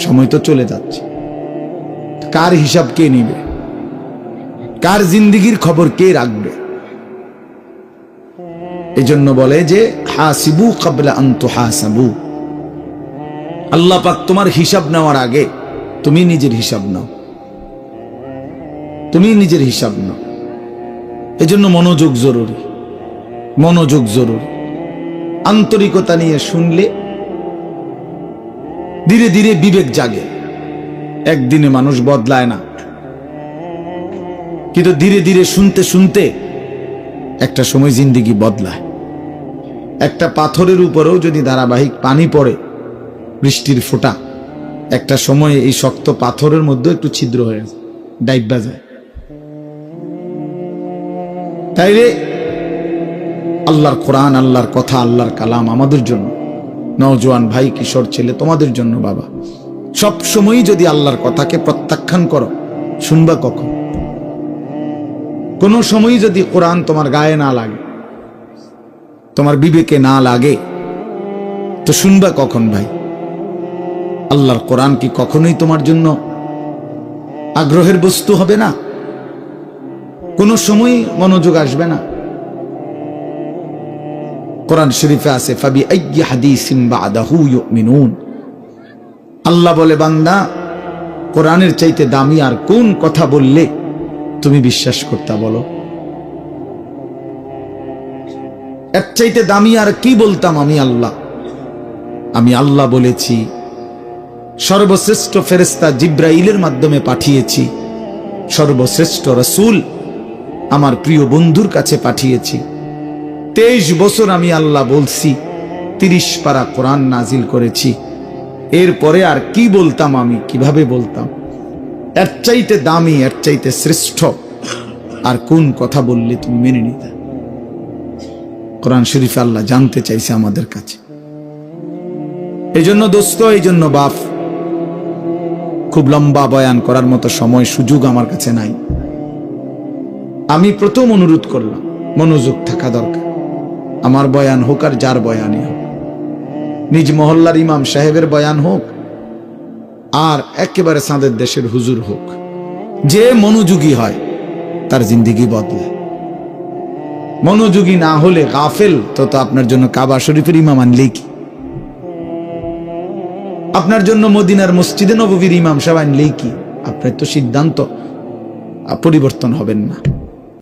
সময় তো চলে যাচ্ছে, কার হিসাব কে নিবে? কার জিন্দেগির খবর কে রাখবে? এজন্য বলে যে হাসিবু ক্বাবলা আন তুহাসাবু, আল্লাহ পাক তোমার হিসাব নেওয়ার আগে তুমি নিজের হিসাব নাও, তুমি নিজের হিসাব নাও। এজন্য মনোযোগ জরুরি, মনোযোগ জরুরি। আন্তরিকতা নিয়ে শুনলে ধীরে ধীরে বিবেক জাগে। একদিনে মানুষ বদলায় না, কিন্তু ধীরে ধীরে শুনতে শুনতে একটা সময় জিন্দেগি বদলায়। একটা পাথরের উপরেও যদি ধারাবাহিক পানি পড়ে, বৃষ্টির ফোঁটা, একটা সময়ে এই শক্ত পাথরের মধ্যে একটু ছিদ্র হয়ে ডাইবা যায়। তাইলে আল্লাহর কোরআন, আল্লাহর কথা, আল্লাহর কালাম আমাদের জন্য, নওজোয়ান ভাই, কিশোর ছেলে, তোমাদের জন্য বাবা, সব সময় যদি আল্লাহর কথাকে প্রত্যাখ্যান করো, শুনবা কখন? কোন সময় যদি কোরআন তোমার গায়ে না লাগে, তোমার বিবেকে না লাগে, তো শুনবা কখন ভাই? আল্লাহর কোরআন কি কখনোই তোমার জন্য আগ্রহের বস্তু হবে না? কোন সময় মনোযোগ আসবে না? কোরআন শরীফে আছে ফাবি আইয়ি হাদিসিন বাদাহু ইউমিনুন, আল্লাহ বলে বান্দা, কোরআনের চাইতে দামি আর কোন কথা বললে তুমি বিশ্বাস করতে? বলো, এর চাইতে দামি আর কি বলতাম? আমি আল্লাহ বলেছি, সর্বশ্রেষ্ঠ ফেরেশতা জিব্রাইলের মাধ্যমে পাঠিয়েছি, সর্বশ্রেষ্ঠ রাসূল আমার প্রিয় বন্ধুর কাছে পাঠিয়েছি। 23 বছর আমি আল্লাহ বলছি, 30 পারা কোরআন নাজিল করেছি। এরপরে আর কি বলতাম? আমি কিভাবে বলতাম? এর চাইতে দামি, এর চাইতে শ্রেষ্ঠ আর কোন কথা বললে তুমি মেনে নিতে? কোরআন শরীফে আল্লাহ জানতে চাইছে আমাদের কাছে। এই জন্য দোস্ত, এই জন্য বাপ, খুব লম্বা বয়ান করার মতো সময় সুযোগ আমার কাছে নাই। আমি প্রথম অনুরোধ করলাম, মনোযোগ থাকা দরকার। আমার বয়ান হোক আর যার বয়ানই হোক, নিজ মহল্লার ইমাম সাহেবের বয়ান হোক আর একেবারে চাঁদের দেশের হুজুর হোক, যে মনোযোগী হয় তার জিন্দেগি বদলায়। মনোযোগী না হলে গাফেল, তো আপনার জন্য কাবা শরীফের ইমাম আনলেই কি? আপনার জন্য মদিনার মসজিদে নববীর ইমাম সাহেব আনলেই কি? আপনার তো সিদ্ধান্ত পরিবর্তন হবেন না।